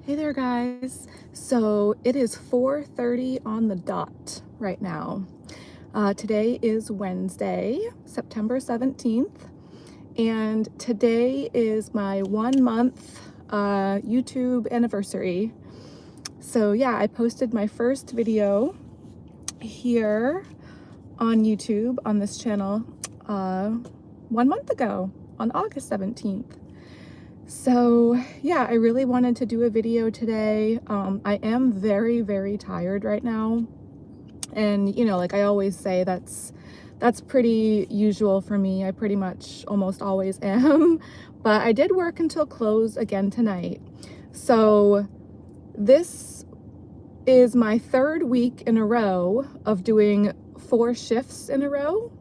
Hey there, guys. So it is 4:30 on the dot right now. Today is Wednesday, September 17th, and today is my 1 month YouTube anniversary. So yeah, I posted my first video here on YouTube on this channel 1 month ago on August 17th. So yeah, I really wanted to do a video today. I am very, very tired right now. And like I always say, that's pretty usual for me. I pretty much almost always am. But I did work until close again tonight. So this is my third week in a row of doing 4 shifts in a row.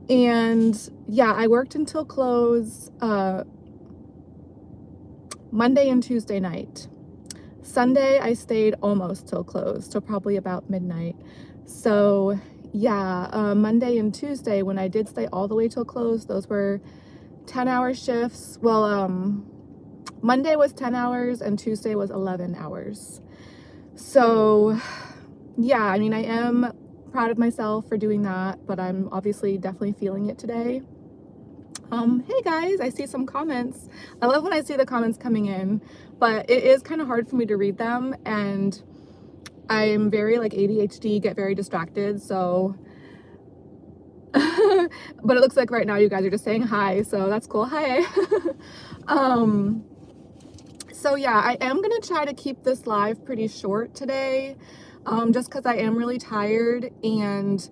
And yeah, I worked until close Monday and Tuesday night. Sunday, I stayed almost till close, till probably about midnight. So yeah, Monday and Tuesday, when I did stay all the way till close, those were 10-hour shifts. Well, Monday was 10 hours and Tuesday was 11 hours. So yeah, I mean, I am proud of myself for doing that, but I'm obviously definitely feeling it today. Hey guys, I see some comments. I love when I see the comments coming in, but it is kind of hard for me to read them, and I'm very like ADHD, get very distracted, so but it looks like right now you guys are just saying hi, so that's cool. Hi. So yeah, I am gonna try to keep this live pretty short today, just because I am really tired. And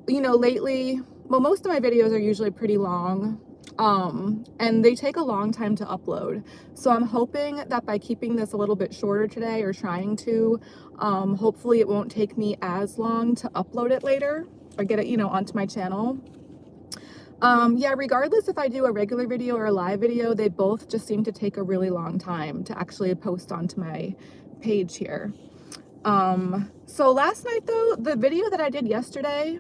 lately, well, most of my videos are usually pretty long, and they take a long time to upload. So I'm hoping that by keeping this a little bit shorter today, or trying to, hopefully it won't take me as long to upload it later or get it, onto my channel. Yeah, regardless if I do a regular video or a live video, they both just seem to take a really long time to actually post onto my page here. So last night though, the video that I did yesterday,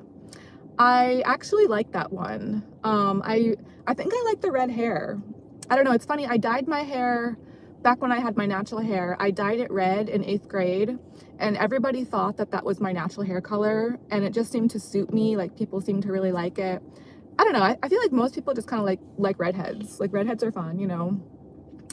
I actually like that one. I think I like the red hair. I don't know, it's funny, I dyed my hair back when I had my natural hair. I dyed it red in 8th grade, and everybody thought that that was my natural hair color, and it just seemed to suit me. Like, people seemed to really like it. I don't know, I feel like most people just kind of like redheads. Like, redheads are fun,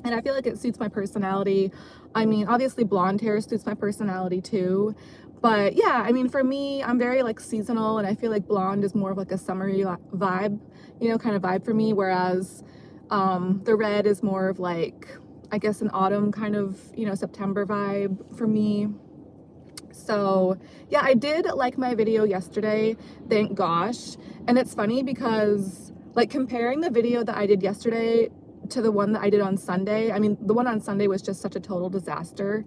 and I feel like it suits my personality. I mean, obviously blonde hair suits my personality too, but yeah, I mean, for me, I'm very like seasonal, and I feel like blonde is more of like a summery vibe, kind of vibe for me, whereas the red is more of like, I guess, an autumn kind of, September vibe for me. So yeah, I did like my video yesterday, thank gosh. And it's funny because, like, comparing the video that I did yesterday to the one that I did on Sunday, I mean, the one on Sunday was just such a total disaster.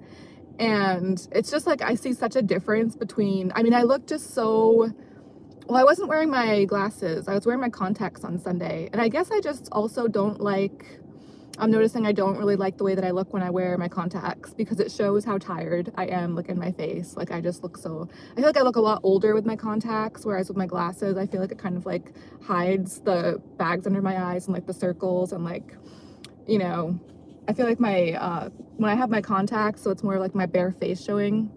And it's just like, I see such a difference between, I mean, I look just so, well, I wasn't wearing my glasses. I was wearing my contacts on Sunday. And I guess I just also don't like, I'm noticing I don't really like the way that I look when I wear my contacts, because it shows how tired I am, like, in my face. Like, I just look so, I feel like I look a lot older with my contacts, whereas with my glasses, I feel like it kind of like hides the bags under my eyes and like the circles, and like, I feel like my, when I have my contacts, so it's more like my bare face showing,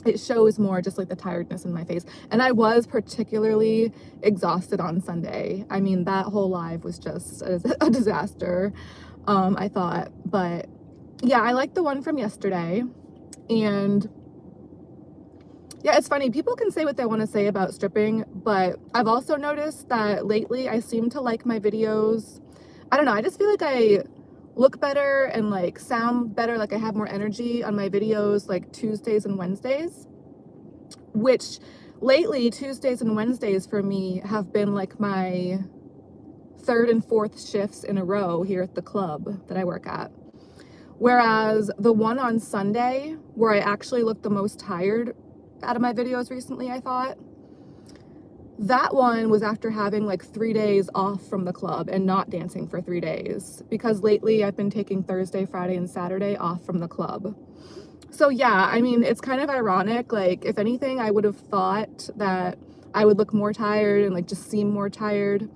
it shows more just like the tiredness in my face. And I was particularly exhausted on Sunday. I mean, that whole live was just a disaster, I thought. But yeah, I like the one from yesterday. And yeah, it's funny, people can say what they want to say about stripping, but I've also noticed that lately I seem to like my videos. I don't know, I just feel like I look better and like sound better, like I have more energy on my videos like Tuesdays and Wednesdays, which lately Tuesdays and Wednesdays for me have been like my 3rd and 4th shifts in a row here at the club that I work at. Whereas the one on Sunday, where I actually looked the most tired out of my videos recently, I thought, that one was after having like 3 days off from the club and not dancing for 3 days, because lately I've been taking Thursday, Friday, and Saturday off from the club. So yeah, I mean, it's kind of ironic. Like, if anything, I would have thought that I would look more tired and like just seem more tired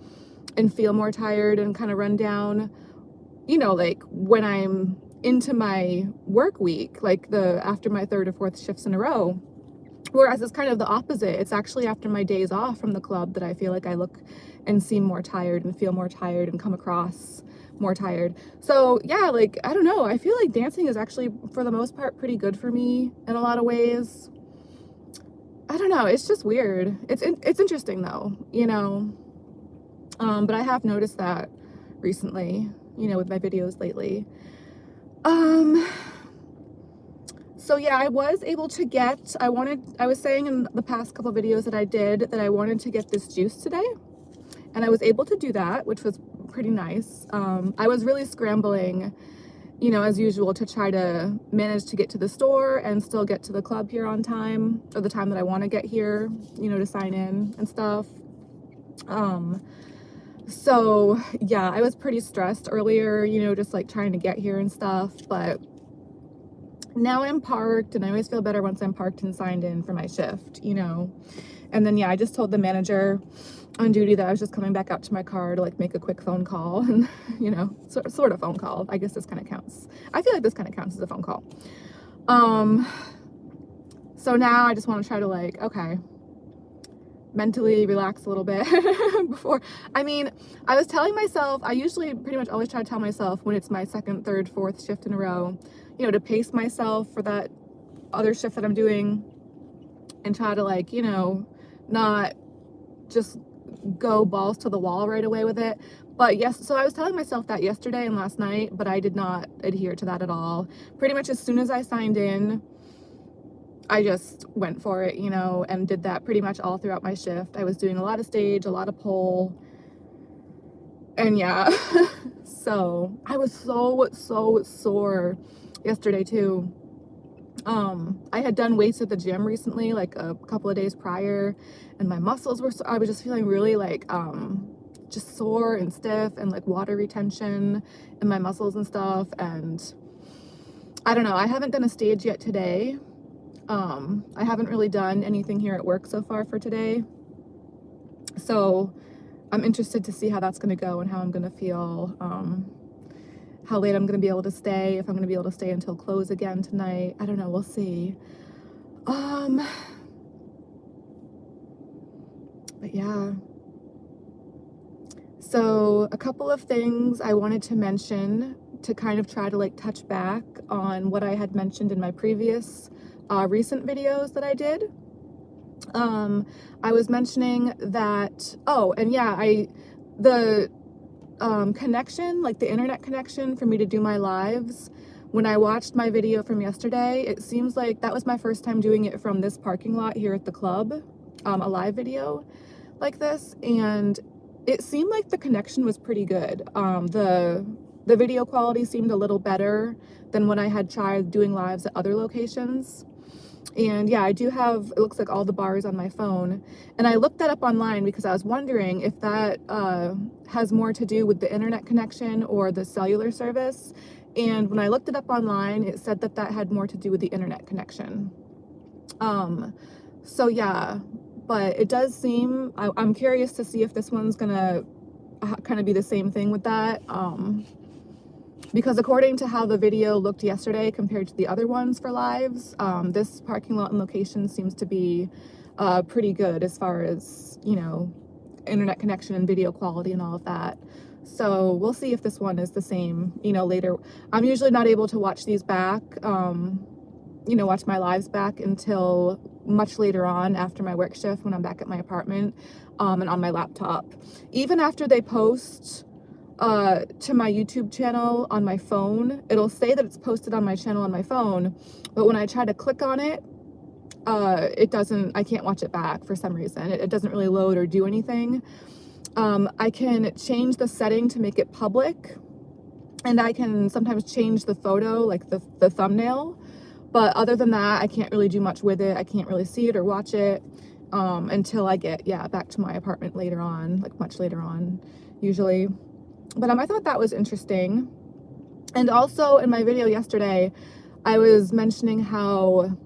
and feel more tired and kind of run down, like when I'm into my work week, like after my third or fourth shifts in a row. Whereas it's kind of the opposite. It's actually after my days off from the club that I feel like I look and seem more tired and feel more tired and come across more tired. So yeah, like, I don't know. I feel like dancing is actually, for the most part, pretty good for me in a lot of ways. I don't know. It's just weird. It's interesting though, you know. But I have noticed that recently, you know, with my videos lately. So yeah, I was able to get, I was saying in the past couple videos that I did that I wanted to get this juice today, and I was able to do that, which was pretty nice. I was really scrambling, you know, as usual, to try to manage to get to the store and still get to the club here on time, or the time that I want to get here, you know, to sign in and stuff. So yeah, I was pretty stressed earlier, you know, just like trying to get here and stuff, but now I'm parked, and I always feel better once I'm parked and signed in for my shift, you know. And then yeah, I just told the manager on duty that I was just coming back out to my car to like make a quick phone call, and you know, sort of phone call. I guess this kind of counts. I feel like this kind of counts as a phone call. So now I just want to try to like, okay, mentally relax a little bit before. I mean, I was telling myself, I usually pretty much always try to tell myself when it's my second, third, fourth shift in a row, you know, to pace myself for that other shift that I'm doing, and try to like, you know, not just go balls to the wall right away with it. But yes, so I was telling myself that yesterday and last night, but I did not adhere to that at all. Pretty much as soon as I signed in, I just went for it, you know, and did that pretty much all throughout my shift. I was doing a lot of stage, a lot of pole, and yeah. So I was so sore yesterday too. I had done weights at the gym recently, like a couple of days prior, and my muscles were, I was just feeling really like, just sore and stiff, and like water retention in my muscles and stuff. And I don't know, I haven't done a stage yet today. I haven't really done anything here at work so far for today. So I'm interested to see how that's going to go and how I'm going to feel, how late I'm going to be able to stay, if I'm going to be able to stay until close again tonight. I don't know, we'll see. But yeah. So a couple of things I wanted to mention to kind of try to like touch back on what I had mentioned in my previous recent videos that I did. I was mentioning that, oh, and yeah, the connection, like the internet connection for me to do my lives, when I watched my video from yesterday, it seems like that was my first time doing it from this parking lot here at the club, a live video like this, and it seemed like the connection was pretty good. The video quality seemed a little better than when I had tried doing lives at other locations. And yeah, I do have, it looks like all the bars on my phone, and I looked that up online because I was wondering if that has more to do with the internet connection or the cellular service. And when I looked it up online, it said that that had more to do with the internet connection. So yeah, but it does seem, I'm curious to see if this one's gonna kind of be the same thing with that. Because according to how the video looked yesterday compared to the other ones for lives, this parking lot and location seems to be pretty good as far as, you know, internet connection and video quality and all of that. So we'll see if this one is the same, you know, later. I'm usually not able to watch these back, you know, watch my lives back until much later on after my work shift when I'm back at my apartment, and on my laptop. Even after they post to my YouTube channel on my phone, it'll say that it's posted on my channel on my phone, but when I try to click on it, it doesn't, I can't watch it back for some reason. It doesn't really load or do anything. I can change the setting to make it public, and I can sometimes change the photo, like the thumbnail, but other than that, I can't really do much with it. I can't really see it or watch it until I get, yeah, back to my apartment later on, like much later on, usually. But I thought that was interesting. And also in my video yesterday, I was mentioning how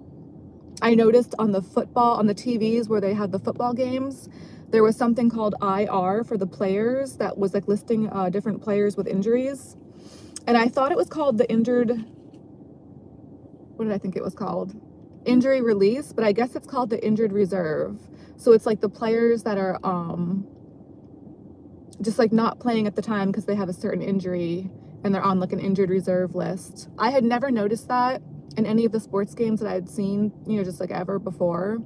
I noticed on the TVs where they had the football games, there was something called IR for the players that was like listing different players with injuries. And I thought it was called the what did I think it was called? Injury release, but I guess it's called the injured reserve. So it's like the players that are just like not playing at the time because they have a certain injury and they're on like an injured reserve list. I had never noticed that in any of the sports games that I had seen, you know, just like ever before,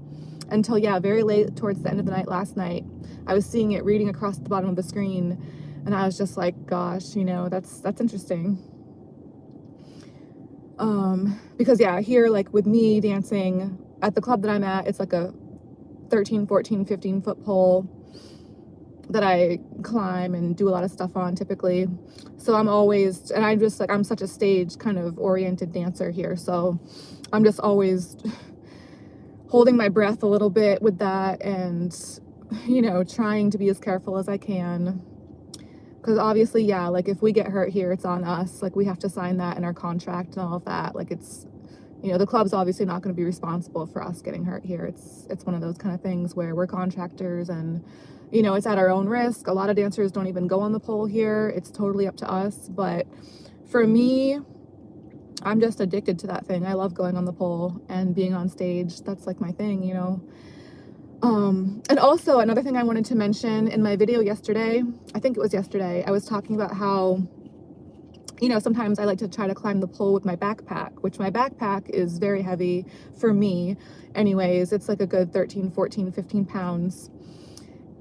until, yeah, very late towards the end of the night last night. I was seeing it reading across the bottom of the screen, and I was just like, gosh, you know, that's interesting. Because yeah, here, like with me dancing at the club that I'm at, it's like a 13, 14, 15 foot pole that I climb and do a lot of stuff on typically. So I'm always, and I'm just like, I'm such a stage kind of oriented dancer here. So I'm just always holding my breath a little bit with that, and, you know, trying to be as careful as I can. Because obviously, yeah, like if we get hurt here, it's on us. Like we have to sign that in our contract and all of that. Like it's, you know, the club's obviously not going to be responsible for us getting hurt here. It's one of those kind of things where we're contractors and, you know, it's at our own risk. A lot of dancers don't even go on the pole here. It's totally up to us. But for me, I'm just addicted to that thing. I love going on the pole and being on stage. That's like my thing, you know. And also another thing I wanted to mention in my video yesterday, I think it was yesterday, I was talking about how, you know, sometimes I like to try to climb the pole with my backpack, which my backpack is very heavy for me. Anyways, it's like a good 13, 14, 15 pounds.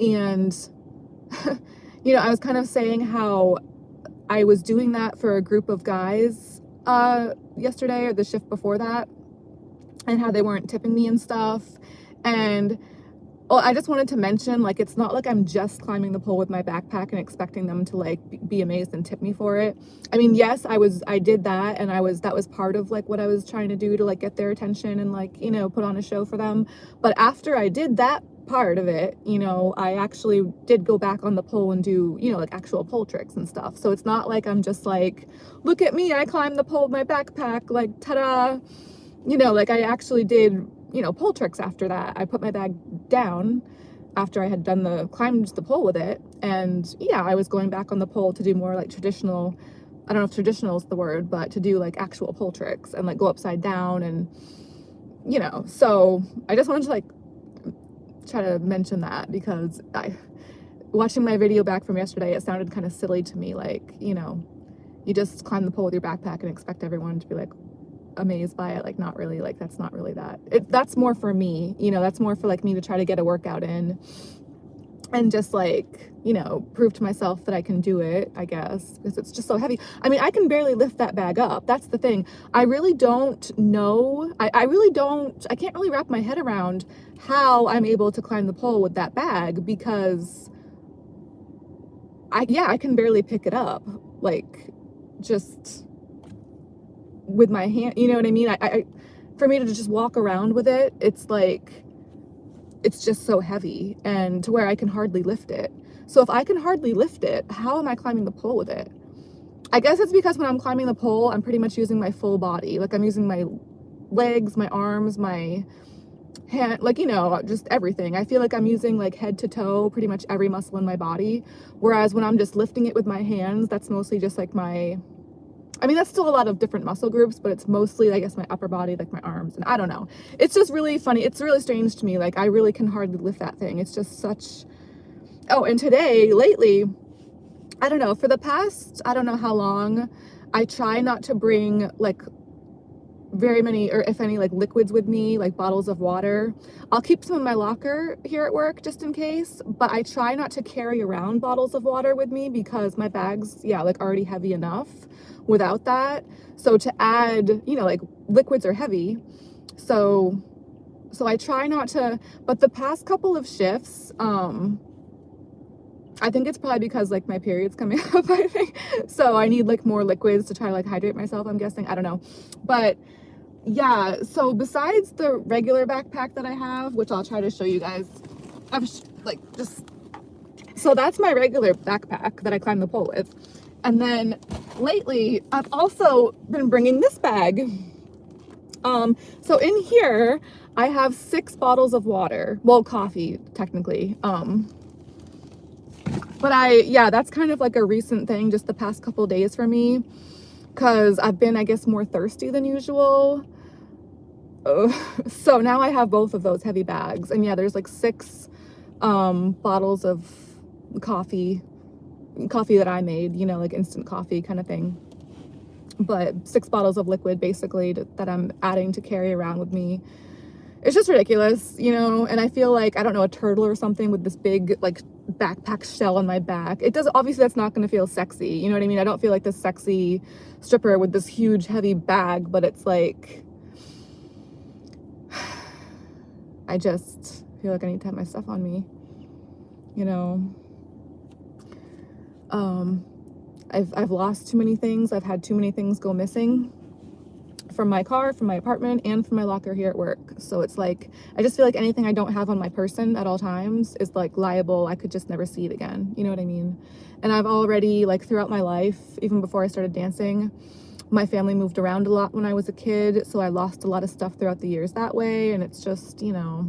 And, you know, I was kind of saying how I was doing that for a group of guys yesterday or the shift before that, and how they weren't tipping me and stuff. And well, I just wanted to mention, like, it's not like I'm just climbing the pole with my backpack and expecting them to like be amazed and tip me for it. I mean, yes, I did that, and that was part of like what I was trying to do to like get their attention and like, you know, put on a show for them. But after I did that part of it, you know, I actually did go back on the pole and do, you know, like actual pole tricks and stuff. So it's not like I'm just like, look at me, I climbed the pole with my backpack, like, ta-da. You know, like I actually did, you know, pole tricks after that. I put my bag down after I had climbed the pole with it. And yeah, I was going back on the pole to do more like traditional, I don't know if traditional is the word, but to do like actual pole tricks and like go upside down and, you know, so I just wanted to like try to mention that because watching my video back from yesterday, it sounded kind of silly to me. Like, you know, you just climb the pole with your backpack and expect everyone to be like, amazed by it. Like, not really, like that's not really that. That's more for me, you know, that's more for like me to try to get a workout in and just like, you know, prove to myself that I can do it, I guess, because it's just so heavy. I mean, I can barely lift that bag up. That's the thing. I really don't know. I can't really wrap my head around how I'm able to climb the pole with that bag, because I can barely pick it up, like just with my hand, you know what I mean? I for me to just walk around with it, it's like, it's just so heavy, and to where I can hardly lift it. So if I can hardly lift it, how am I climbing the pole with it? I guess it's because when I'm climbing the pole, I'm pretty much using my full body. Like I'm using my legs, my arms, my hand, like, you know, just everything. I feel like I'm using like head to toe, pretty much every muscle in my body. Whereas when I'm just lifting it with my hands, that's mostly just like I mean, that's still a lot of different muscle groups, but it's mostly, I guess, my upper body, like my arms, and I don't know. It's just really funny. It's really strange to me. Like, I really can hardly lift that thing. It's just such... Oh, and lately, I don't know, for the past, I don't know how long, I try not to bring, like, very many, or if any, like, liquids with me, like bottles of water. I'll keep some in my locker here at work, just in case, but I try not to carry around bottles of water with me, because my bag's, yeah, like, already heavy enough without that. So to add, you know, like, liquids are heavy, so I try not to. But the past couple of shifts, I think it's probably because like my period's coming up, I think, so I need like more liquids to try to like hydrate myself, I'm guessing, I don't know. But yeah, so besides the regular backpack that I have, which I'll try to show you guys, so that's my regular backpack that I climb the pole with. And then lately, I've also been bringing this bag. So in here, I have 6 bottles of water. Well, coffee, technically. But yeah, that's kind of like a recent thing, just the past couple days for me. because I've been, I guess, more thirsty than usual. So now I have both of those heavy bags, and yeah, there's like 6 bottles of coffee that I made, you know, like instant coffee kind of thing, but 6 bottles of liquid basically that I'm adding to carry around with me. It's just ridiculous, you know, and I feel like, I don't know, a turtle or something with this big like backpack shell on my back. It does, obviously that's not going to feel sexy, you know what I mean? I don't feel like this sexy stripper with this huge heavy bag, but it's like, I just feel like I need to have my stuff on me, you know. I've lost too many things. I've had too many things go missing from my car, from my apartment, and from my locker here at work. So it's like, I just feel like anything I don't have on my person at all times is like liable. I could just never see it again. You know what I mean? And I've already, like, throughout my life, even before I started dancing, my family moved around a lot when I was a kid. So I lost a lot of stuff throughout the years that way. And it's just, you know,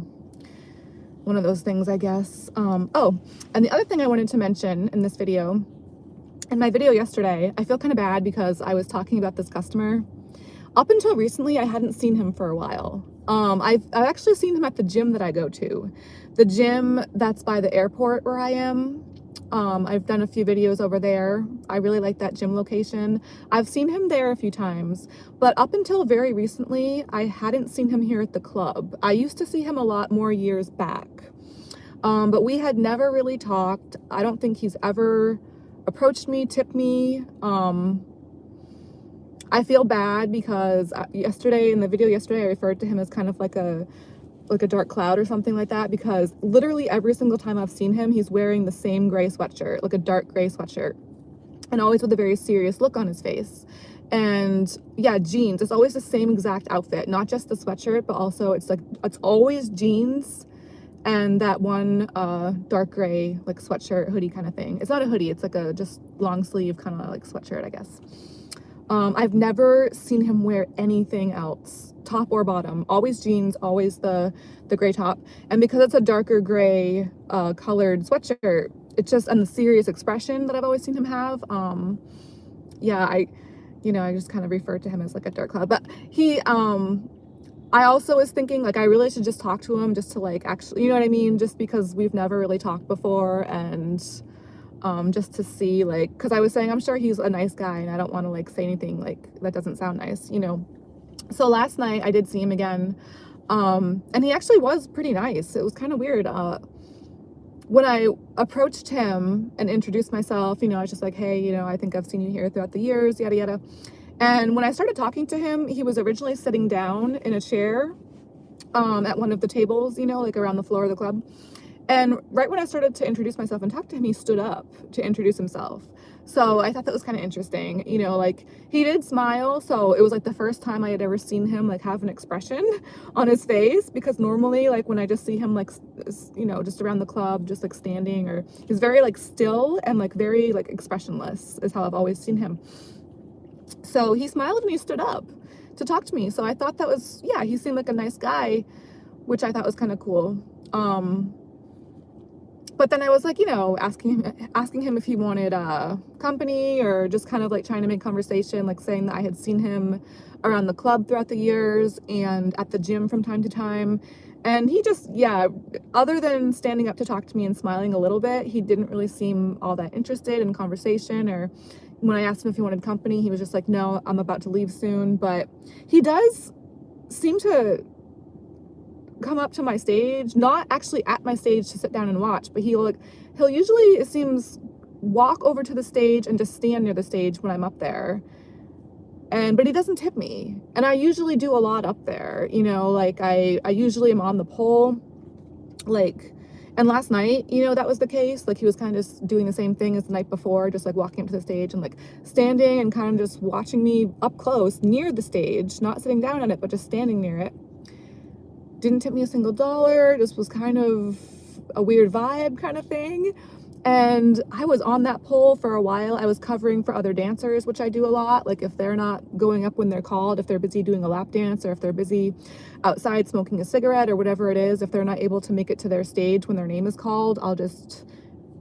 one of those things, I guess. Oh, and the other thing I wanted to mention in this video, in my video yesterday, I feel kind of bad because I was talking about this customer. Up until recently, I hadn't seen him for a while. I've actually seen him at the gym that I go to. The gym that's by the airport where I am. I've done a few videos over there. I really like that gym location. I've seen him there a few times, but up until very recently, I hadn't seen him here at the club. I used to see him a lot more years back, but we had never really talked. I don't think he's ever approached me, tipped me. I feel bad because yesterday, in the video yesterday, I referred to him as kind of like a dark cloud or something like that, because literally every single time I've seen him, he's wearing the same gray sweatshirt, like a dark gray sweatshirt, and always with a very serious look on his face. And yeah, jeans. It's always the same exact outfit, not just the sweatshirt, but also it's always jeans and that one dark gray like sweatshirt hoodie kind of thing. It's not a hoodie, it's like a just long sleeve kind of like sweatshirt, I guess. I've never seen him wear anything else, top or bottom. Always jeans, always the gray top. And because it's a darker gray colored sweatshirt, it's just, and the serious expression that I've always seen him have, yeah, I just kind of refer to him as like a dark cloud. But he, I also was thinking, like, I really should just talk to him just to, like, actually, you know what I mean? Just because we've never really talked before, and just to see, like, because I was saying I'm sure he's a nice guy and I don't want to like say anything like that doesn't sound nice, you know. So last night I did see him again, and he actually was pretty nice. It was kind of weird. When I approached him and introduced myself, you know, I was just like, hey, you know, I think I've seen you here throughout the years, yada yada. And when I started talking to him, he was originally sitting down in a chair at one of the tables, you know, like around the floor of the club. And right when I started to introduce myself and talk to him, he stood up to introduce himself. So I thought that was kind of interesting, you know, like he did smile. So it was like the first time I had ever seen him like have an expression on his face, because normally like when I just see him like, you know, just around the club, just like standing, or he's very like still and like very like expressionless is how I've always seen him. So he smiled and he stood up to talk to me. So I thought that was, yeah, he seemed like a nice guy, which I thought was kind of cool. But then I was like, you know, asking him if he wanted company, or just kind of like trying to make conversation, like saying that I had seen him around the club throughout the years and at the gym from time to time. And he just, yeah, other than standing up to talk to me and smiling a little bit, he didn't really seem all that interested in conversation. Or when I asked him if he wanted company, he was just like, no, I'm about to leave soon. But he does seem to come up to my stage, not actually at my stage to sit down and watch, but he'll usually, it seems, walk over to the stage and just stand near the stage when I'm up there. But he doesn't tip me. And I usually do a lot up there, you know, like I usually am on the pole, like, and last night, you know, that was the case. Like he was kind of just doing the same thing as the night before, just like walking up to the stage and like standing and kind of just watching me up close near the stage, not sitting down on it, but just standing near it. Didn't tip me a single dollar, just was kind of a weird vibe kind of thing. And I was on that pole for a while. I was covering for other dancers, which I do a lot. Like if they're not going up when they're called, if they're busy doing a lap dance, or if they're busy outside smoking a cigarette or whatever it is, if they're not able to make it to their stage when their name is called, I'll just,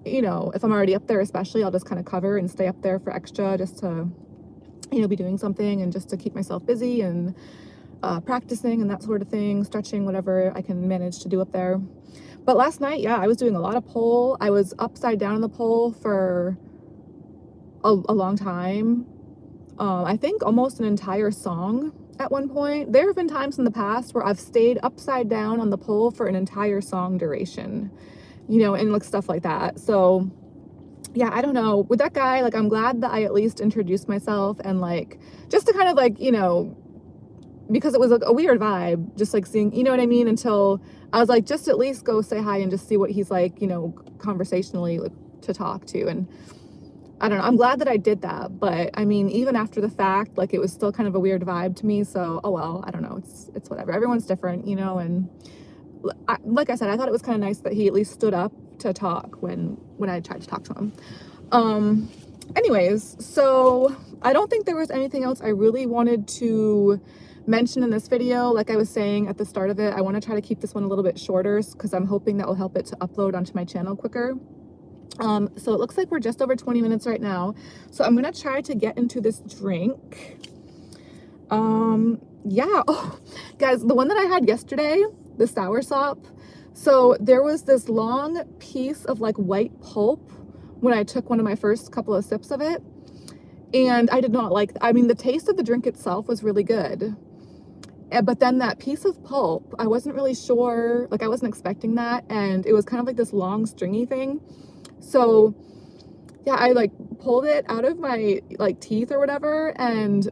you know, if I'm already up there especially, I'll just kind of cover and stay up there for extra, just to you know, be doing something and just to keep myself busy and practicing and that sort of thing, stretching, whatever I can manage to do up there. But last night, yeah, I was doing a lot of pole. I was upside down in the pole for a long time. I think almost an entire song at one point. There have been times in the past where I've stayed upside down on the pole for an entire song duration, you know, and like stuff like that. So yeah, I don't know. With that guy, like, I'm glad that I at least introduced myself and like just to kind of like, you know, because it was like a weird vibe, just like seeing, you know what I mean? Until I was like, just at least go say hi and just see what he's like, you know, conversationally, like, to talk to. And I don't know, I'm glad that I did that. But I mean, even after the fact, like, it was still kind of a weird vibe to me. So, oh well, I don't know. It's whatever. Everyone's different, you know. And like I said, I thought it was kind of nice that he at least stood up to talk when I tried to talk to him. Anyways, so I don't think there was anything else I really wanted to mention in this video. Like I was saying at the start of it, I want to try to keep this one a little bit shorter because I'm hoping that will help it to upload onto my channel quicker. So it looks like we're just over 20 minutes right now. So I'm going to try to get into this drink. Yeah. Oh, guys, the one that I had yesterday, the soursop. So there was this long piece of like white pulp when I took one of my first couple of sips of it. And I did not like, I mean, the taste of the drink itself was really good. But then that piece of pulp, I wasn't really sure, like I wasn't expecting that. And it was kind of like this long stringy thing. So yeah, I like pulled it out of my like teeth or whatever. And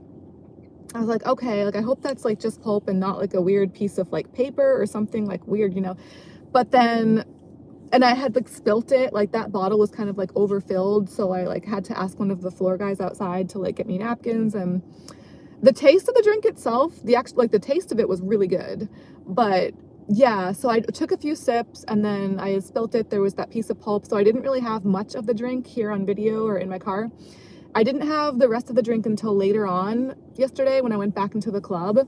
I was like, okay, like I hope that's like just pulp and not like a weird piece of like paper or something like weird, you know. But then, and I had like spilt it, like that bottle was kind of like overfilled. So I like had to ask one of the floor guys outside to like get me napkins. And the taste of the drink itself, the taste of it was really good. But yeah, so I took a few sips and then I spilt it. There was that piece of pulp. So I didn't really have much of the drink here on video or in my car. I didn't have the rest of the drink until later on yesterday when I went back into the club.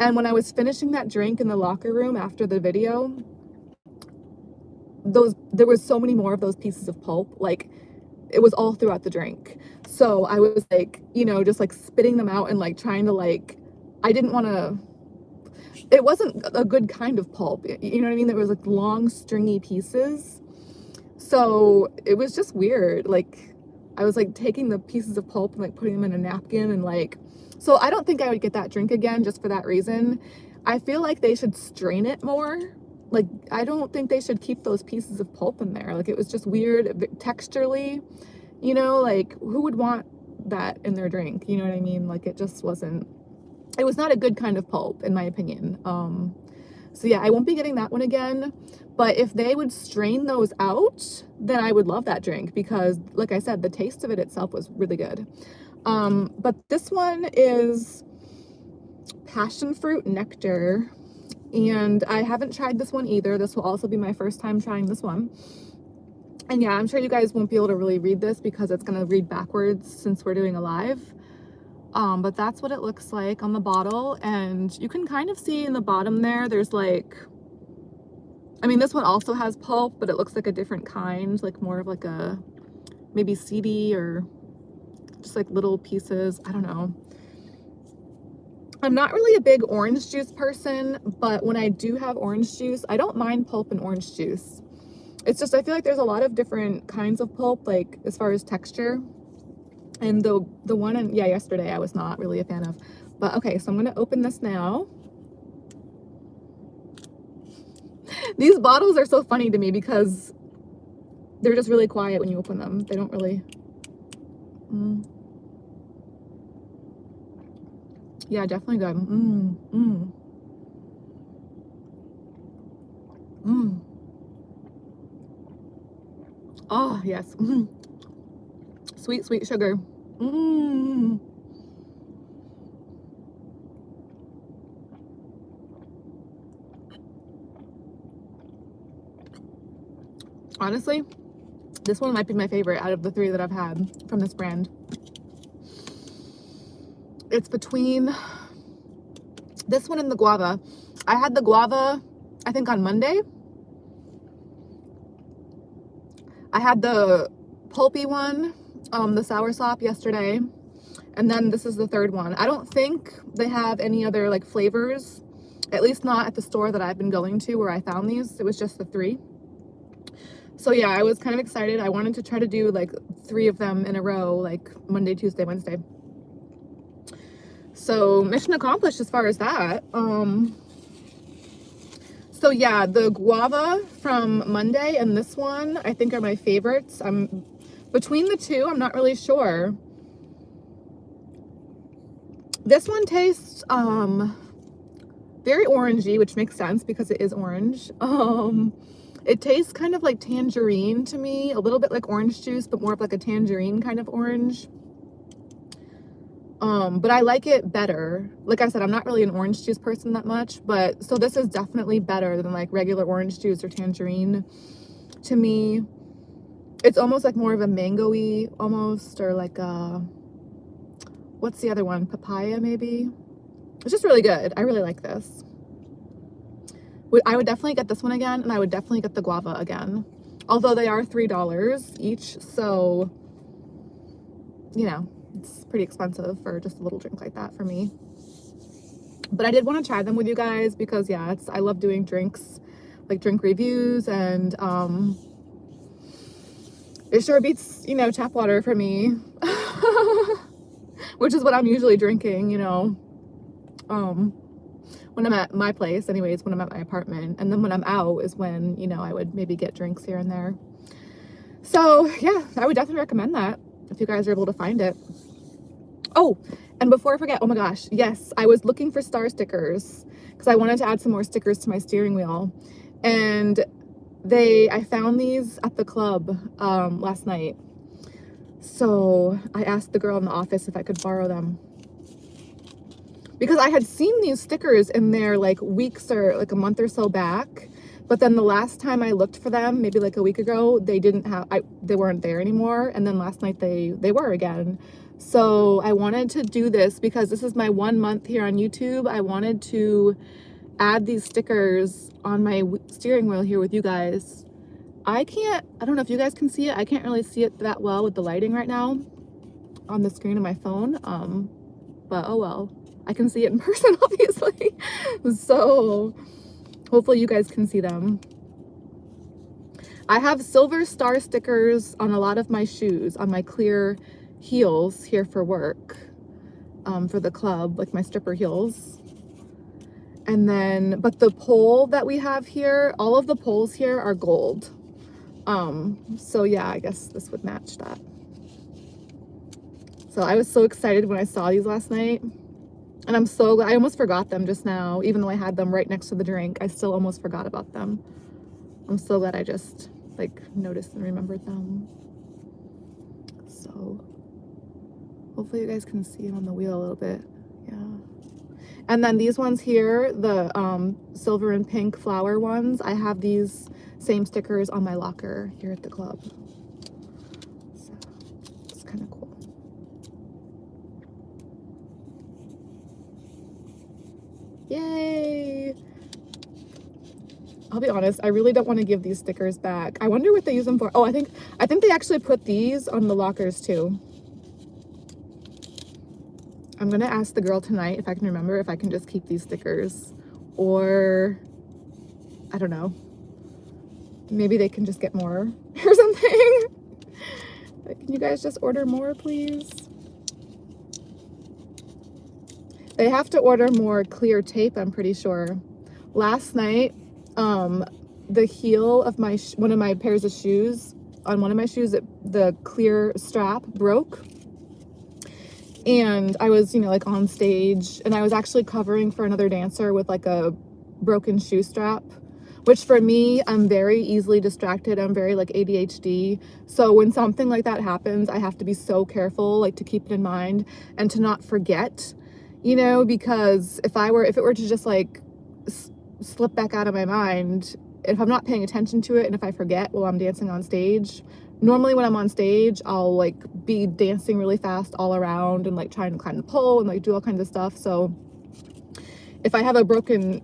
And when I was finishing that drink in the locker room after the video, there was so many more of those pieces of pulp, like it was all throughout the drink. So I was like, you know, just like spitting them out and like trying to like, I didn't want to, it wasn't a good kind of pulp, you know what I mean? There was like long stringy pieces. So it was just weird. Like I was like taking the pieces of pulp and like putting them in a napkin and like, so I don't think I would get that drink again just for that reason. I feel like they should strain it more. Like, I don't think they should keep those pieces of pulp in there. Like, it was just weird texturally, you know, like, who would want that in their drink? You know what I mean? Like, it just wasn't, it was not a good kind of pulp, in my opinion. So yeah, I won't be getting that one again. But if they would strain those out, then I would love that drink because, like I said, the taste of it itself was really good. But this one is passion fruit nectar. And I haven't tried this one either. This will also be my first time trying this one. And yeah, I'm sure you guys won't be able to really read this because it's going to read backwards since we're doing a live. But that's what it looks like on the bottle. And you can kind of see in the bottom there, there's like, I mean, this one also has pulp, but it looks like a different kind, like more of like a maybe seedy or just like little pieces. I don't know. I'm not really a big orange juice person, but when I do have orange juice, I don't mind pulp and orange juice. It's just, I feel like there's a lot of different kinds of pulp, like as far as texture. And the one, yeah, yesterday I was not really a fan of. But okay, so I'm going to open this now. These bottles are so funny to me because they're just really quiet when you open them. They don't really... Yeah, definitely good. Oh, yes. Sweet, sweet sugar. Honestly, this one might be my favorite out of the three that I've had from this brand. It's between this one and the guava. I had the guava, I think, on Monday. I had the pulpy one, the soursop, yesterday. And then this is the third one. I don't think they have any other like flavors, at least not at the store that I've been going to where I found these. It was just the 3. So yeah, I was kind of excited. I wanted to try to do like 3 of them in a row, like Monday, Tuesday, Wednesday. So mission accomplished as far as that. So yeah, the guava from Monday and this one I think are my favorites. I'm between the 2, I'm not really sure. This one tastes very orangey, which makes sense because it is orange. It tastes kind of like tangerine to me, a little bit like orange juice, but more of like a tangerine kind of orange. But I like it better. Like I said, I'm not really an orange juice person that much, but so this is definitely better than like regular orange juice or tangerine to me. It's almost like more of a mango-y almost, or like a, what's the other one? Papaya maybe? It's just really good. I really like this. I would definitely get this one again, and I would definitely get the guava again. Although they are $3 each, so, you know, it's pretty expensive for just a little drink like that for me. But I did want to try them with you guys because, yeah, I love doing drinks, like drink reviews, and it sure beats, you know, tap water for me, which is what I'm usually drinking, you know. When I'm at my place, anyways, when I'm at my apartment. And then when I'm out is when, you know, I would maybe get drinks here and there. So yeah, I would definitely recommend that if you guys are able to find it. Oh, and before I forget, oh my gosh, yes, I was looking for star stickers because I wanted to add some more stickers to my steering wheel. And I found these at the club last night. So I asked the girl in the office if I could borrow them, because I had seen these stickers in there like weeks or like a month or so back, but then the last time I looked for them, maybe like a week ago, they weren't there anymore. And then last night they were again. So I wanted to do this because this is my 1 month here on YouTube. I wanted to add these stickers on my steering wheel here with you guys. I don't know if you guys can see it. I can't really see it that well with the lighting right now on the screen of my phone. But oh well. I can see it in person, obviously. So hopefully you guys can see them. I have silver star stickers on a lot of my shoes, on my clear heels here for work, for the club, like my stripper heels. And then, but the pole that we have here, all of the poles here are gold. So yeah, I guess this would match that. So I was so excited when I saw these last night. And I'm so glad. I almost forgot them just now, even though I had them right next to the drink. I still almost forgot about them. I'm so glad I just like noticed and remembered them. So hopefully you guys can see it on the wheel a little bit. Yeah. And then these ones here, the silver and pink flower ones, I have these same stickers on my locker here at the club. So it's kind of cool. Yay! I'll be honest, I really don't want to give these stickers back. I wonder what they use them for. Oh, I think they actually put these on the lockers too. I'm gonna ask the girl tonight if I can remember if I can just keep these stickers, or I don't know. Maybe they can just get more or something. Can you guys just order more, please? They have to order more clear tape, I'm pretty sure. Last night, the heel of one of my pairs of shoes, on one of my shoes, the clear strap broke. And I was, you know, like on stage, and I was actually covering for another dancer with like a broken shoe strap, which for me, I'm very easily distracted. I'm very like ADHD. So when something like that happens, I have to be so careful, like to keep it in mind and to not forget, you know, because if it were to just like slip back out of my mind, if I'm not paying attention to it and if I forget while I'm dancing on stage, normally when I'm on stage, I'll like be dancing really fast all around and like trying to climb the pole and like do all kinds of stuff. So if I have a broken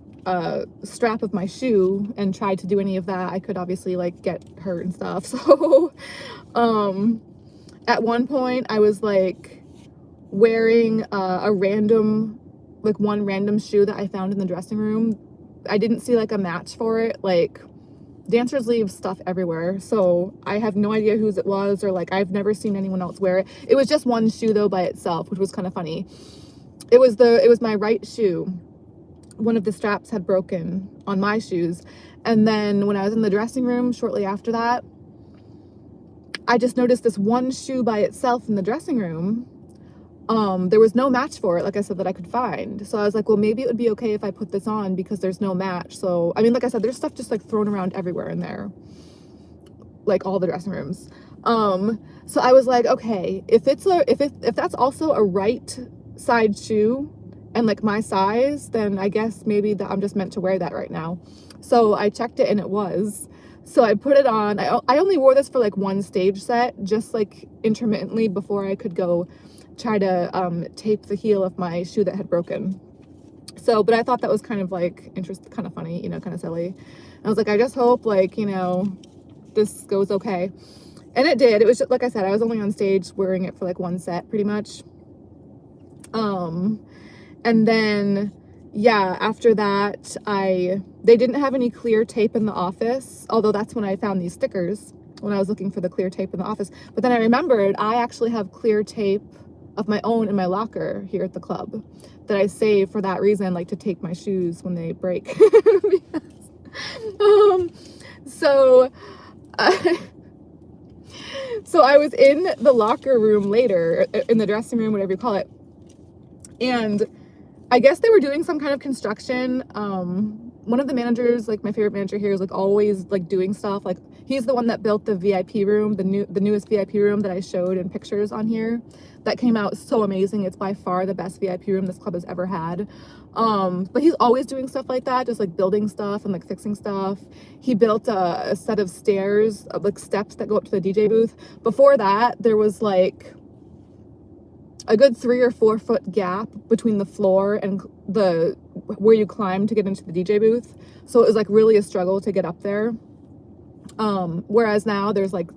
strap of my shoe and try to do any of that, I could obviously like get hurt and stuff. So at one point I was like wearing one random shoe that I found in the dressing room. I didn't see like a match for it. Like, dancers leave stuff everywhere, so I have no idea whose it was, or like I've never seen anyone else wear it. It was just one shoe though by itself, which was kind of funny. It was my right shoe. One of the straps had broken on my shoes, and then when I was in the dressing room shortly after that, I just noticed this one shoe by itself in the dressing room. There was no match for it, like I said, that I could find. So I was like, well, maybe it would be okay if I put this on because there's no match. So, I mean, like I said, there's stuff just like thrown around everywhere in there, like all the dressing rooms. So I was like, okay, if that's also a right side shoe and like my size, then I guess maybe that I'm just meant to wear that right now. So I checked it and it was. So I put it on. I only wore this for like one stage set, just like intermittently before I could go try to tape the heel of my shoe that had broken. So, but I thought that was kind of like kind of funny, you know, kind of silly. And I was like, I just hope like, you know, this goes okay. And it did. It was just, like I said, I was only on stage wearing it for like one set pretty much. And then, yeah, after that, they didn't have any clear tape in the office, although that's when I found these stickers, when I was looking for the clear tape in the office. But then I remembered I actually have clear tape of my own in my locker here at the club that I save for that reason, like to tape my shoes when they break. So I was in the locker room later, in the dressing room, whatever you call it, and I guess they were doing some kind of construction. One of the managers, like my favorite manager here, is like always like doing stuff. Like, he's the one that built the VIP room, the newest VIP room that I showed in pictures on here. That came out so amazing. It's by far the best VIP room this club has ever had. But he's always doing stuff like that, just like building stuff and like fixing stuff. He built a set of stairs, like steps that go up to the DJ booth. Before that, there was like a good 3 or 4 foot gap between the floor and where you climb to get into the DJ booth. So it was like really a struggle to get up there. Whereas now there's like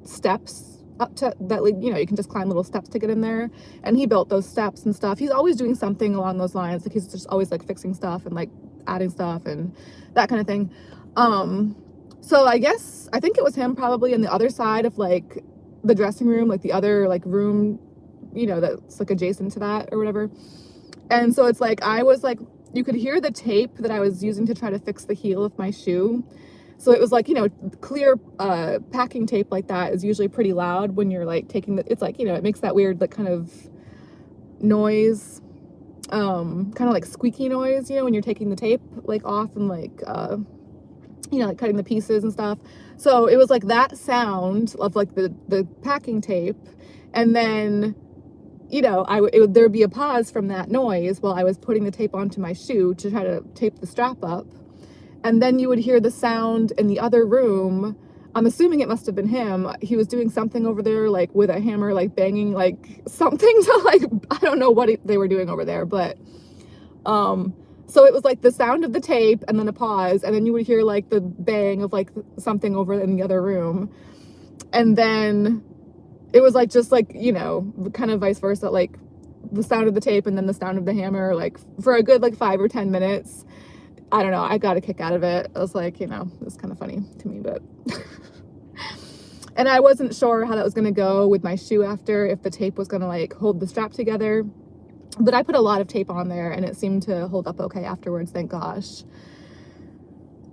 steps up to that, like, you know, you can just climb little steps to get in there. And he built those steps and stuff. He's always doing something along those lines. Like, he's just always like fixing stuff and like adding stuff and that kind of thing. So I think it was him probably on the other side of like the dressing room, like the other like room, you know, that's like adjacent to that or whatever. And so it's like, I was like, you could hear the tape that I was using to try to fix the heel of my shoe. So it was like, you know, clear packing tape like that is usually pretty loud when you're like it's like, you know, it makes that weird like kind of noise, kind of like squeaky noise, you know, when you're taking the tape like off and like, you know, like cutting the pieces and stuff. So it was like that sound of like the packing tape. And then, you know, there'd be a pause from that noise while I was putting the tape onto my shoe to try to tape the strap up. And then you would hear the sound in the other room. I'm assuming it must have been him. He was doing something over there, like with a hammer, like banging, like something to like, I don't know what they were doing over there, but, so it was like the sound of the tape and then a pause. And then you would hear like the bang of like something over in the other room. And then it was like, just like, you know, kind of vice versa, like the sound of the tape and then the sound of the hammer, like for a good like 5 or 10 minutes. I don't know, I got a kick out of it. I was like, you know, it was kind of funny to me, but and I wasn't sure how that was gonna go with my shoe after, if the tape was gonna like hold the strap together, but I put a lot of tape on there and it seemed to hold up okay afterwards, thank gosh.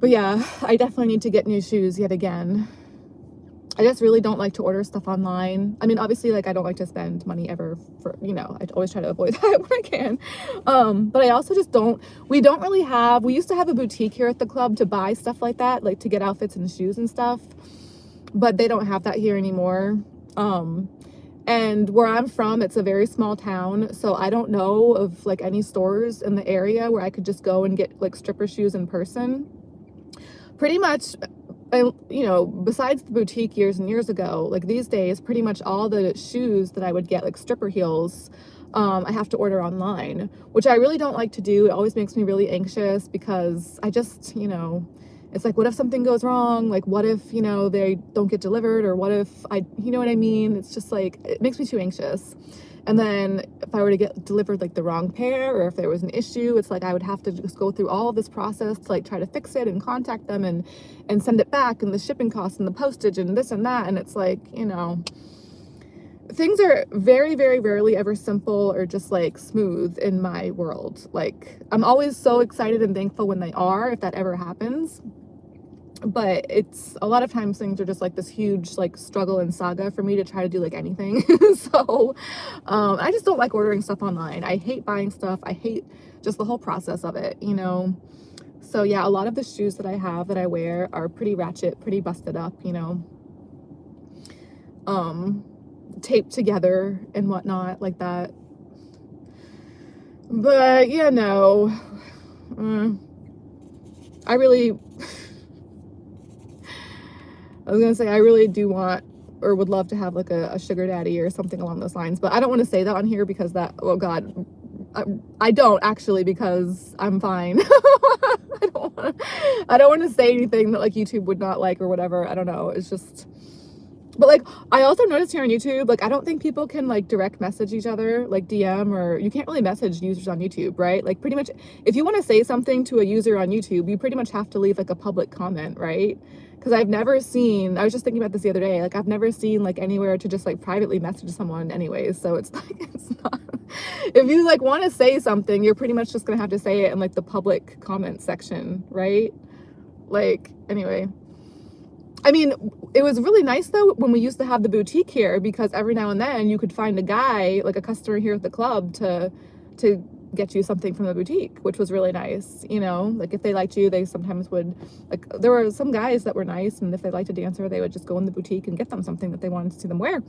But yeah, I definitely need to get new shoes yet again. I just really don't like to order stuff online. I mean, obviously, like, I don't like to spend money ever for, you know, I always try to avoid that when I can. But I also just we don't really we used to have a boutique here at the club to buy stuff like that, like to get outfits and shoes and stuff. But they don't have that here anymore. And where I'm from, it's a very small town. So I don't know of like any stores in the area where I could just go and get like stripper shoes in person. Pretty much, you know, besides the boutique years and years ago, like these days, pretty much all the shoes that I would get, like stripper heels, I have to order online, which I really don't like to do. It always makes me really anxious because I just, you know, it's like, what if something goes wrong? Like, what if, you know, they don't get delivered, or what if you know what I mean? It's just like, it makes me too anxious. And then if I were to get delivered like the wrong pair, or if there was an issue, it's like I would have to just go through all of this process to like try to fix it and contact them and send it back, and the shipping costs and the postage and this and that. And it's like, you know, things are very, very rarely ever simple or just like smooth in my world. Like, I'm always so excited and thankful when they are, if that ever happens. But it's a lot of times things are just like this huge like struggle and saga for me to try to do like anything. So I just don't like ordering stuff online. I hate buying stuff. I hate just the whole process of it, you know. So yeah, a lot of the shoes that I have that I wear are pretty ratchet, pretty busted up, you know, taped together and whatnot like that. But you know, I was gonna say I really do want or would love to have like a sugar daddy or something along those lines, but I don't want to say that on here because that, oh God, I don't actually, because I'm fine. I don't want to say anything that like YouTube would not like or whatever. I don't know. It's just, but like I also noticed here on YouTube, like I don't think people can like direct message each other, like DM, or you can't really message users on YouTube, right? Like pretty much if you want to say something to a user on YouTube, you pretty much have to leave like a public comment, right? Because I've never seen, I was just thinking about this the other day, like I've never seen like anywhere to just like privately message someone anyways. So it's like, it's not, if you like want to say something, you're pretty much just gonna have to say it in like the public comment section, right? Like, anyway. I mean, it was really nice though when we used to have the boutique here, because every now and then you could find a guy, like a customer here at the club, to get you something from the boutique, which was really nice, you know. Like if they liked you, they sometimes would, like there were some guys that were nice, and if they liked a dancer, they would just go in the boutique and get them something that they wanted to see them wear.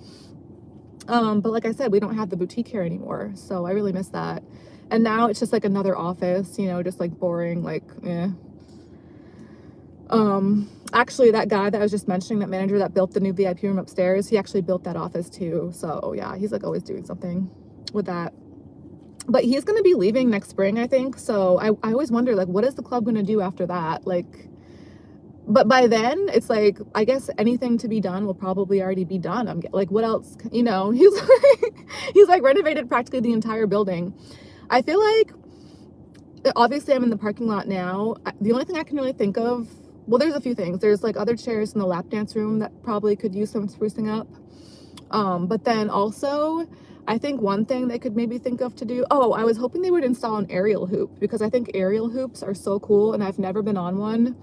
But like I said, we don't have the boutique here anymore, so I really miss that. And now it's just like another office, you know, just like boring, like actually that guy that I was just mentioning, that manager that built the new VIP room upstairs, he actually built that office too. So yeah, he's like always doing something with that. But he's going to be leaving next spring, I think. So I always wonder, like, what is the club going to do after that? Like, but by then it's like, I guess anything to be done will probably already be done. I'm like, what else, you know? He's like renovated practically the entire building. I feel like, obviously I'm in the parking lot now. The only thing I can really think of, well, there's a few things. There's like other chairs in the lap dance room that probably could use some sprucing up. But then also, I think one thing they could maybe think of to do, oh, I was hoping they would install an aerial hoop, because I think aerial hoops are so cool, and I've never been on one.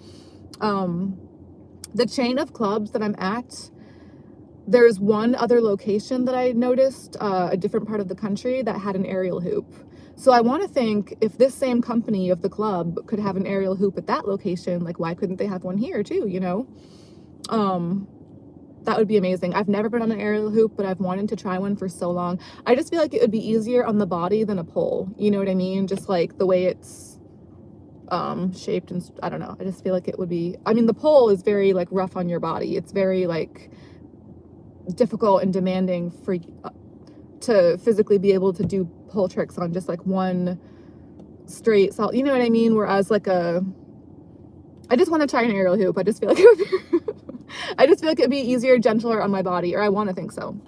The chain of clubs that I'm at, there's one other location that I noticed, a different part of the country, that had an aerial hoop. So I want to think, if this same company of the club could have an aerial hoop at that location, like why couldn't they have one here too, you know? That would be amazing. I've never been on an aerial hoop, but I've wanted to try one for so long. I just feel like it would be easier on the body than a pole. You know what I mean? Just like the way it's shaped, and I don't know. I just feel like it would be, I mean, the pole is very like rough on your body. It's very like difficult and demanding for to physically be able to do pole tricks on just like one straight salt. You know what I mean? Whereas like I just want to try an aerial hoop. I just feel like it would be I just feel like it'd be easier, gentler on my body, or I want to think so.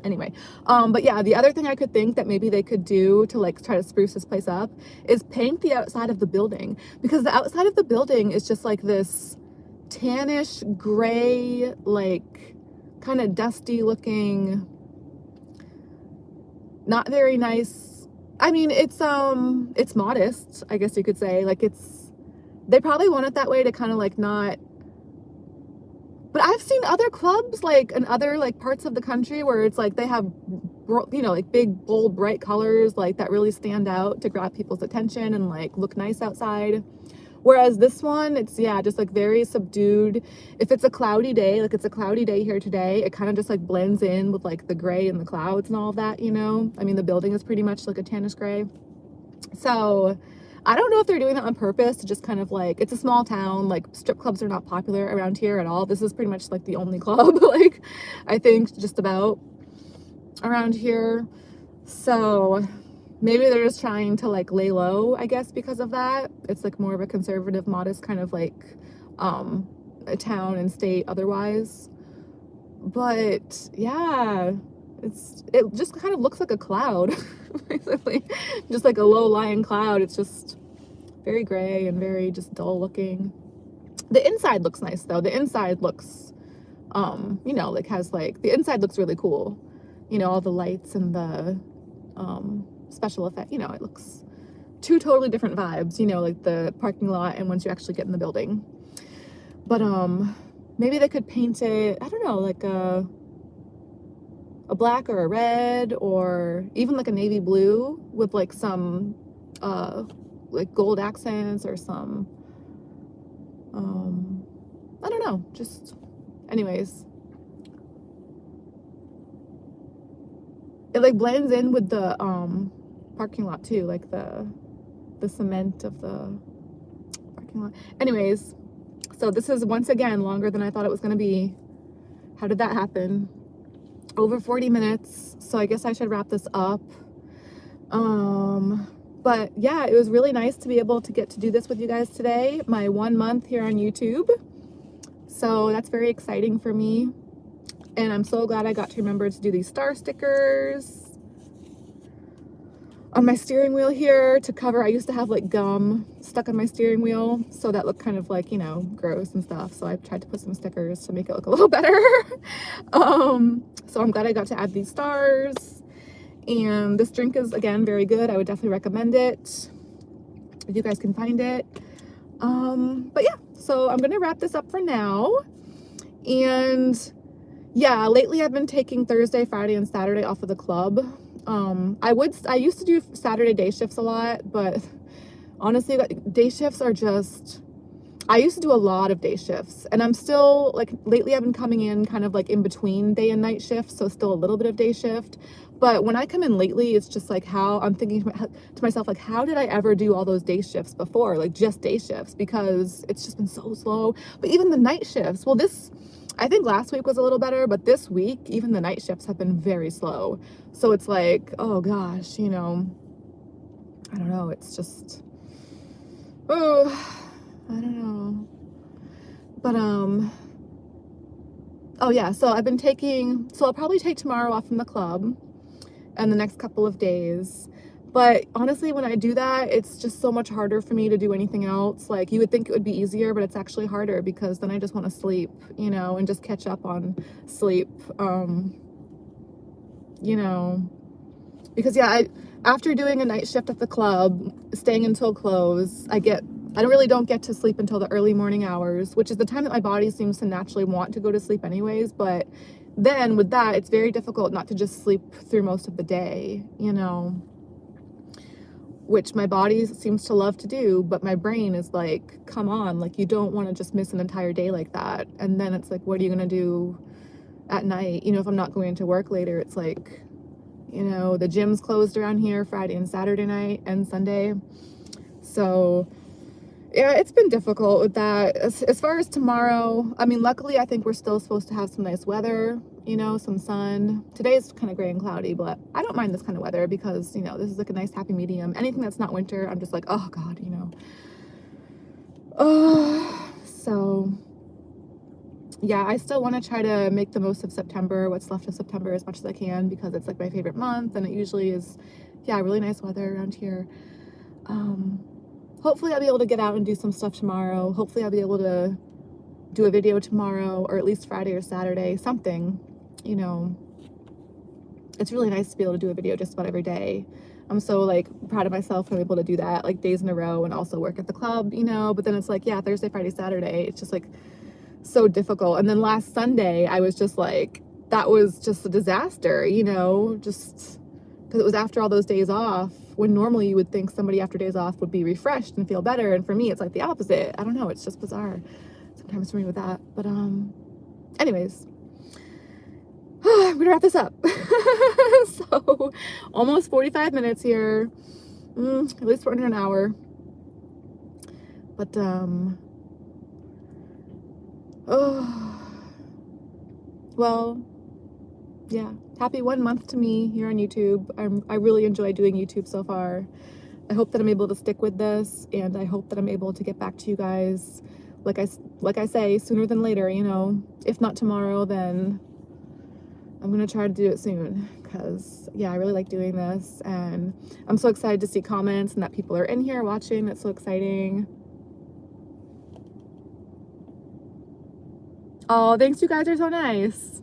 Anyway, but yeah, the other thing I could think that maybe they could do to like try to spruce this place up is paint the outside of the building, because the outside of the building is just like this tannish gray, like kind of dusty looking, not very nice. I mean, it's modest, I guess you could say. Like they probably want it that way to kind of like not. But I've seen other clubs like in other like parts of the country where it's like they have, you know, like big, bold, bright colors like that really stand out to grab people's attention and like look nice outside. Whereas this one, it's, yeah, just like very subdued. If it's a cloudy day, like it's a cloudy day here today, it kind of just like blends in with like the gray and the clouds and all of that, you know? I mean, the building is pretty much like a tannish gray. So I don't know if they're doing that on purpose to just kind of like, it's a small town, like strip clubs are not popular around here at all. This is pretty much like the only club, like I think just about around here. So maybe they're just trying to like lay low, I guess, because of that. It's like more of a conservative, modest kind of like a town and state otherwise. But yeah, it just kind of looks like a cloud, basically, just like a low-lying cloud. It's just very gray and very just dull looking. The inside looks nice though. The inside looks, you know, like has like, the inside looks really cool. You know, all the lights and the special effect, you know, it looks two totally different vibes, you know, like the parking lot and once you actually get in the building. But maybe they could paint it, I don't know, like a black or a red or even like a navy blue with like some like gold accents or some I don't know, just anyways, it like blends in with the parking lot too, like the cement of the parking lot. Anyways, so this is once again longer than I thought it was going to be. How did that happen? Over 40 minutes, so I guess I should wrap this up. But yeah, it was really nice to be able to get to do this with you guys today, my 1 month here on YouTube. So that's very exciting for me, and I'm so glad I got to remember to do these star stickers on my steering wheel here to cover. I used to have like gum stuck on my steering wheel, so that looked kind of like, you know, gross and stuff, so I tried to put some stickers to make it look a little better. So I'm glad I got to add these stars, and this drink is again very good. I would definitely recommend it if you guys can find it. But yeah, so I'm gonna wrap this up for now. And yeah, lately I've been taking Thursday, Friday, and Saturday off of the club. I used to do Saturday day shifts a lot, but honestly, day shifts are just, I used to do a lot of day shifts, and I'm still like, lately I've been coming in kind of like in between day and night shifts, so still a little bit of day shift. But when I come in lately, it's just like, how I'm thinking to myself, like, how did I ever do all those day shifts before? Like just day shifts, because it's just been so slow. But even the night shifts, well, I think last week was a little better, but this week, even the night shifts have been very slow. So it's like, oh gosh, you know, I don't know. It's just, oh, I don't know. But, oh yeah, so I'll probably take tomorrow off from the club and the next couple of days. But honestly, when I do that, it's just so much harder for me to do anything else. Like, you would think it would be easier, but it's actually harder, because then I just want to sleep, you know, and just catch up on sleep. You know, because yeah, after doing a night shift at the club, staying until close, I don't get to sleep until the early morning hours, which is the time that my body seems to naturally want to go to sleep anyways. But then with that, it's very difficult not to just sleep through most of the day, you know, which my body seems to love to do, but my brain is like, come on, like, you don't want to just miss an entire day like that. And then it's like, what are you going to do at night? You know, if I'm not going into work later, it's like, you know, the gym's closed around here Friday and Saturday night and Sunday. So yeah, it's been difficult with that. As far as tomorrow, I mean, luckily I think we're still supposed to have some nice weather, you know, some sun. Today's kind of gray and cloudy, but I don't mind this kind of weather, because, you know, this is like a nice happy medium. Anything that's not winter, I'm just like, oh God, you know. So yeah, I still want to try to make the most of September, what's left of September, as much as I can, because it's like my favorite month, and it usually is, yeah, really nice weather around here. Hopefully I'll be able to get out and do some stuff tomorrow. Hopefully I'll be able to do a video tomorrow, or at least Friday or Saturday, something, you know. It's really nice to be able to do a video just about every day. I'm so like proud of myself when I'm able to do that, like days in a row, and also work at the club, you know. But then it's like, yeah, Thursday, Friday, Saturday, it's just like so difficult. And then last Sunday, I was just like, that was just a disaster, you know, just because it was after all those days off, when normally you would think somebody after days off would be refreshed and feel better. And for me, it's like the opposite. I don't know. It's just bizarre sometimes for me with that. But anyways, I'm gonna wrap this up. So almost 45 minutes here. At least we're under an hour. But well, yeah, happy 1 month to me here on YouTube. I really enjoy doing YouTube so far. I hope that I'm able to stick with this, and I hope that I'm able to get back to you guys, like I say, sooner than later, you know. If not tomorrow, then I'm gonna try to do it soon because, yeah, I really like doing this, and I'm so excited to see comments and that people are in here watching. That's so exciting. Oh, thanks, you guys are so nice.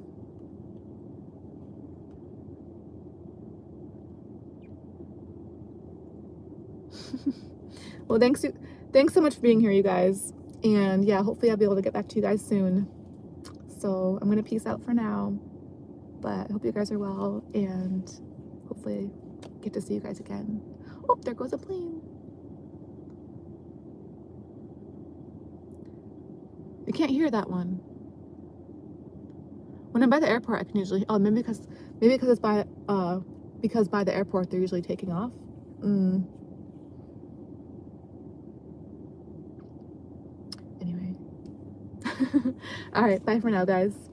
Well, thanks so much for being here, you guys. And yeah, hopefully I'll be able to get back to you guys soon. So I'm gonna peace out for now, but I hope you guys are well, and hopefully get to see you guys again. Oh, there goes a plane. You can't hear that one. When I'm by the airport, I can usually, oh, maybe because it's because by the airport they're usually taking off. Anyway. All right, bye for now, guys.